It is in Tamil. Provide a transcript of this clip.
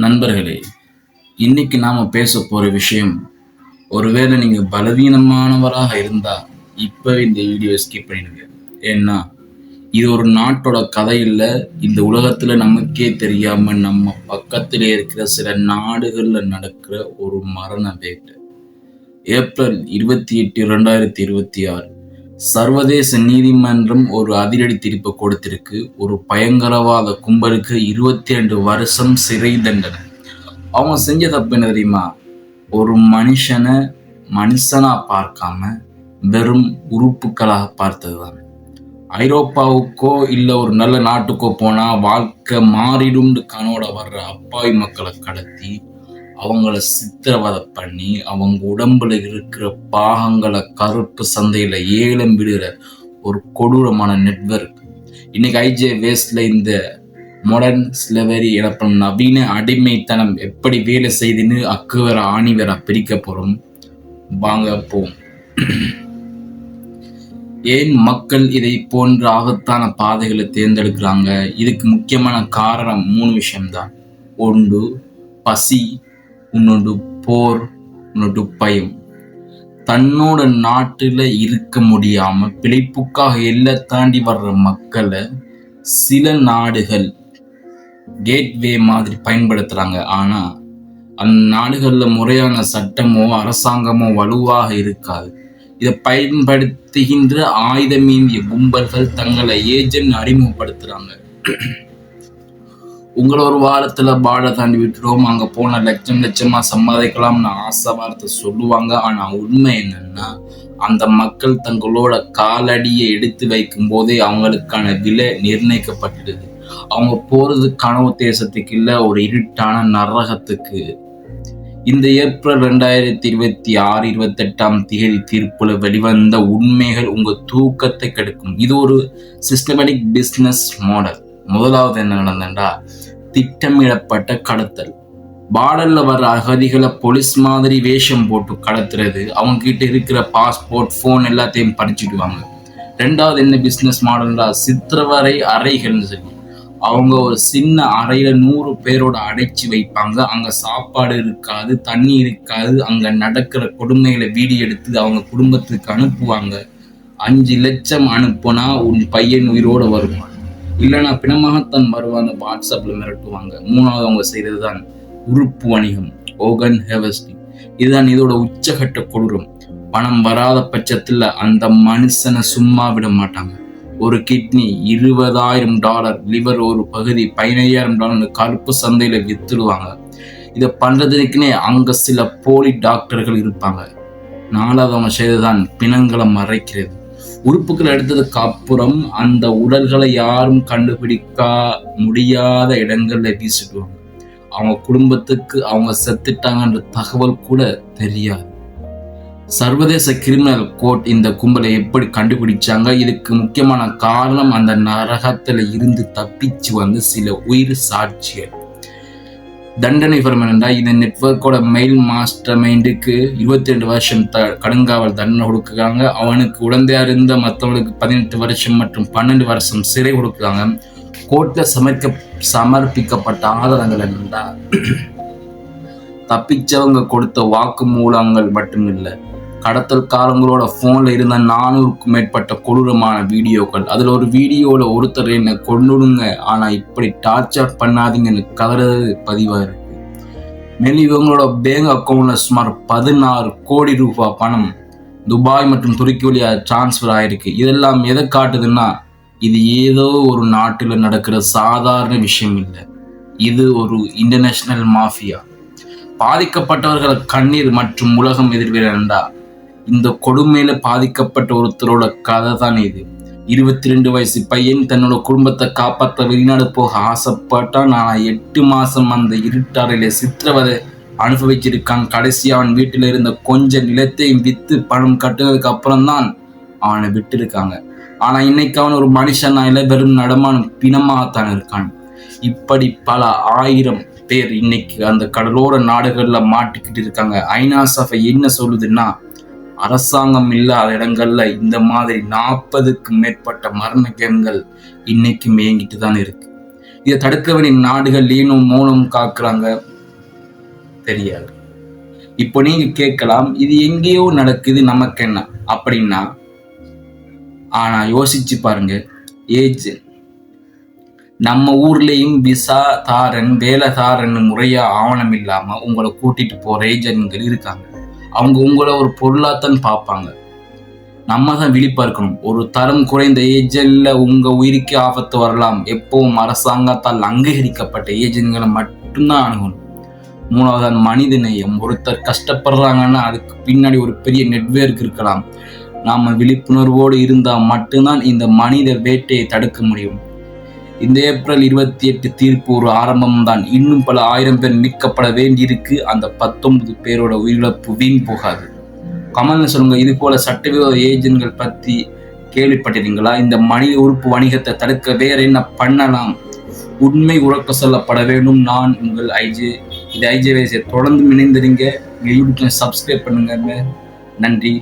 நண்பர்களே, இன்னைக்கு நாம பேச போற விஷயம், ஒருவேளை நீங்க பலவீனமானவராக இருந்தா இப்பவே இந்த வீடியோ ஸ்கிப் பண்ணிடுங்க. ஏன்னா இது ஒரு நாட்டோட கதை இல்ல. இந்த உலகத்துல நமக்கே தெரியாம நம்ம பக்கத்திலே இருக்கிற சில நாடுகள்ல நடக்கிற ஒரு மரண வேட்டை. ஏப்ரல் 28, 2026 சர்வதேச நீதிமன்றம் ஒரு அதிரடி தீர்ப்பு கொடுத்திருக்கு. ஒரு பயங்கரவாத கும்பலுக்கு 22 வருஷம் சிறை தண்டனை. அவங்க செஞ்ச தப்பு என்ன தெரியுமா? ஒரு மனுஷனை மனுஷனா பார்க்காம வெறும் உறுப்புகளாக பார்த்ததுதான். ஐரோப்பாவுக்கோ இல்ல ஒரு நல்ல நாட்டுக்கோ போனா வாழ்க்கை மாறிடும்னு கனோட வர்ற அப்பாவி மக்களை கடத்தி அவங்கள சித்திரவதை பண்ணி அவங்க உடம்புல இருக்கிற பாகங்களை கருப்பு சந்தையில ஏலம் விடுகிற ஒரு கொடூரமான நெட்வொர்க். இன்னைக்கு ஐஜே வேஸ்ட்ல இந்த மாடர்ன் ஸ்லேவரி எனப்படும் நவீன அடிமைத்தனம் எப்படி வேலை செய்துன்னு அக்குவர ஆணிவர பிரிக்க போறோம். வாங்க போம். ஏன் மக்கள் இதை போன்ற ஆபத்தான பாதைகளை தேர்ந்தெடுக்கிறாங்க? இதுக்கு முக்கியமான காரணம் 3 விஷயம்தான். ஒன்று பசி, இன்னொன்று போர், இன்னொன்று பயம். தன்னோட நாட்டுல இருக்க முடியாம பிழைப்புக்காக எல்லை தாண்டி வர்ற மக்களை சில நாடுகள் கேட்வே மாதிரி பயன்படுத்துறாங்க. ஆனா அந்த நாடுகள்ல முறையான சட்டமோ அரசாங்கமோ வலுவாக இருக்காது. இதை பயன்படுத்துகின்ற ஆயுதமேந்திய கும்பல்கள் தங்களை ஏஜென்ட் அறிமுகப்படுத்துறாங்க. உங்களை ஒரு வாரத்துல பாட தாண்டி விட்டுருவோம், அங்க போன லட்சமா சம்பாதிக்கலாம்னு ஆசை வார்த்தை சொல்லுவாங்க. ஆனா உண்மை என்னன்னா, அந்த மக்கள் தங்களோட காலடியை எடுத்து வைக்கும் போதே அவங்களுக்கான விலை நிர்ணயிக்கப்பட்டுடுது. அவங்க போறது கனவு தேசத்துக்கு இல்ல, ஒரு இருட்டான நரகத்துக்கு. இந்த ஏப்ரல் 2026, 28 தீர்ப்புல வெளிவந்த உண்மைகள் உங்க தூக்கத்தை கெடுக்கும். இது ஒரு சிஸ்டமேட்டிக் பிசினஸ் மாடல். முதலாவது என்ன நடந்தா, திட்டமிடப்பட்ட கடத்தல். பார்டர்ல வர்ற அகதிகளை போலீஸ் மாதிரி வேஷம் போட்டு கடத்துறது. அவங்க கிட்ட இருக்கிற பாஸ்போர்ட், போன் எல்லாத்தையும் பறிச்சுடுவாங்க. ரெண்டாவது என்ன பிசினஸ் மாடல்டா, சித்திரவதை அறைகள்னு சொல்லி அவங்க ஒரு சின்ன அறையில 100 பேரோட அடைச்சி வைப்பாங்க. அங்க சாப்பாடு இருக்காது, தண்ணி இருக்காது. அங்க நடக்கிற கொடுமைகளை வீடியோ எடுத்து அவங்க குடும்பத்துக்கு அனுப்புவாங்க. 5 லட்சம் அனுப்புனா உன் பையன் உயிரோட வருவான், இல்லைன்னா பிணமாகத்தான் வருவான்னு வாட்ஸ்அப்ல மிரட்டுவாங்க. மூணாவது அவங்க செய்யறதுதான் உறுப்பு வணிகம், ஓகன் ஹார்வெஸ்டிங். இதுதான் இதோட உச்சகட்ட கொடூரம். பணம் வராத பட்சத்துல அந்த மனுஷனை சும்மா விட மாட்டாங்க. ஒரு கிட்னி $20,000, லிவர் ஒரு பகுதி $15,000 கருப்பு சந்தையில வித்துடுவாங்க. இதை பண்றதுக்குன்னே அங்க சில போலி டாக்டர்கள் இருப்பாங்க. நாலாவது அவங்க செய்ததுதான் பிணங்களை மறைக்கிறது. உறுப்புகள் எடுத்ததுக்கு அப்புறம் அந்த உடல்களை யாரும் கண்டுபிடிக்க முடியாத இடங்கள்ல வீசிடுவாங்க. அவங்க குடும்பத்துக்கு அவங்க செத்துட்டாங்கன்ற தகவல் கூட தெரியாது. சர்வதேச கிரிமினல் கோர்ட் இந்த கும்பலை எப்படி கண்டுபிடிச்சாங்க? இதுக்கு முக்கியமான காரணம் அந்த நரகத்துல இருந்து தப்பிச்சு வந்து சில உயிர் சாட்சிகள். தண்டனை என்னன்னா, இந்த நெட்வொர்க்கோட மெயில் மாஸ்டர் மைண்டுக்கு 22 வருஷம் கடுங்காவல் தண்டனை கொடுக்குறாங்க. அவனுக்கு உடந்தையா இருந்த மற்றவங்களுக்கு 18 வருஷம் மற்றும் 12 வருஷம் சிறை கொடுக்குறாங்க. கோர்ட்ல சமர்ப்பிக்கப்பட்ட ஆதாரங்கள் என்னன்னா, தப்பிச்சவங்க கொடுத்த வாக்கு மூலங்கள் மட்டும் இல்லை, கடத்தல்காரங்களோட போன்ல இருந்த 400க்கும் மேற்பட்ட கொடூரமான வீடியோக்கள். அதுல ஒரு வீடியோல ஒருத்தர் என்ன கொண்டுடுங்க, ஆனா இப்படி டார்ச்சர் பண்ணாதீங்கன்னு கதறது பதிவா இருக்கு. மேலும் இவங்களோட பேங்க் அக்கௌண்ட்ல சுமார் 16 கோடி ரூபாய் பணம் துபாய் மற்றும் துருக்கி வழியா டிரான்ஸ்பர் ஆயிருக்கு. இதெல்லாம் எதை காட்டுதுன்னா, இது ஏதோ ஒரு நாட்டுல நடக்கிற சாதாரண விஷயம் இல்லை, இது ஒரு இன்டர்நேஷனல் மாஃபியா. பாதிக்கப்பட்டவர்கள் கண்ணீர் மற்றும் உலகம் எதிர்விரண்டா. இந்த கொடுமையில பாதிக்கப்பட்ட ஒருத்தரோட கதை தான் இது. 22 வயசு பையன் தன்னோட குடும்பத்தை காப்பாற்ற வெளிநாடு போக ஆசைப்பட்டான். நான் 8 மாசம் அந்த இருட்டாறையில சித்திரவதை அனுபவிச்சிருக்கான். கடைசி அவன் வீட்டில இருந்த கொஞ்ச நிலத்தையும் வித்து பணம் கட்டுனதுக்கு அப்புறம் தான் அவனை விட்டு இருக்காங்க. ஆனா இன்னைக்கு அவன் ஒரு மனுஷன் இல்ல, வெறும் நடமானும் பிணமாகத்தான் இருக்கான். இப்படி பல ஆயிரம் பேர் இன்னைக்கு அந்த கடலோர நாடுகள்ல மாட்டிக்கிட்டு இருக்காங்க. ஐநா சபை என்ன சொல்லுதுன்னா, அரசாங்கம் இல்லாத இடங்கள்ல இந்த மாதிரி 40க்கும் மேற்பட்ட மரண கேம்கள் இன்னைக்கு மேங்கிட்டு தான் இருக்கு. இதை தடுக்க வேண்டிய நாடுகள் மௌனம் காக்குறாங்க. தெரியாது. இப்போ நீங்க கேட்கலாம், இது எங்கேயோ நடக்குது நமக்கு என்ன அப்படின்னா, ஆனா யோசிச்சு பாருங்க. ஏஜ் நம்ம ஊர்லயும் விசா தாரன் வேலை தாரன் முறையா ஆவணம் இல்லாம உங்களை கூட்டிட்டு போற ஏஜென்ட்கள் இருக்காங்க. அவங்க உங்களை ஒரு பொருளாத்தான் பார்ப்பாங்க. நம்ம தான் விழிப்பா இருக்கணும். ஒரு தரம் குறைந்த ஏஜென்ட்ல உங்க உயிருக்கு ஆபத்து வரலாம். எப்பவும் அரசாங்கத்தால் அங்கீகரிக்கப்பட்ட ஏஜென்ட்களை மட்டும்தான் அணுகணும். 3வது மனித நேயம். ஒருத்தர் கஷ்டப்படுறாங்கன்னா அதுக்கு பின்னாடி ஒரு பெரிய நெட்வொர்க் இருக்கலாம். நாம விழிப்புணர்வோடு இருந்தா மட்டும்தான் இந்த மனித வேட்டையை தடுக்க முடியும். இந்த ஏப்ரல் 28 தீர்ப்பு ஒரு ஆரம்பம் தான். இன்னும் பல 1000 பேர் மீட்கப்பட வேண்டியிருக்கு. அந்த 19 பேரோட உயிரிழப்பு வீண் போகாது. கமெண்ட்ல சொல்லுங்க, இது போல சட்டவிரோத ஏஜென்ட்கள் பத்தி கேள்விப்பட்டிருக்கீங்களா? இந்த மனித உறுப்பு வணிகத்தை தடுக்க வேற என்ன பண்ணலாம்? உண்மை உறக்க சொல்லப்பட வேண்டும். நான் உங்கள் ஐஜே. இது ஐஜே வேசியை தொடர்ந்து இணைந்திருங்க. யூடியூப் சப்ஸ்கிரைப் பண்ணுங்க. நன்றி.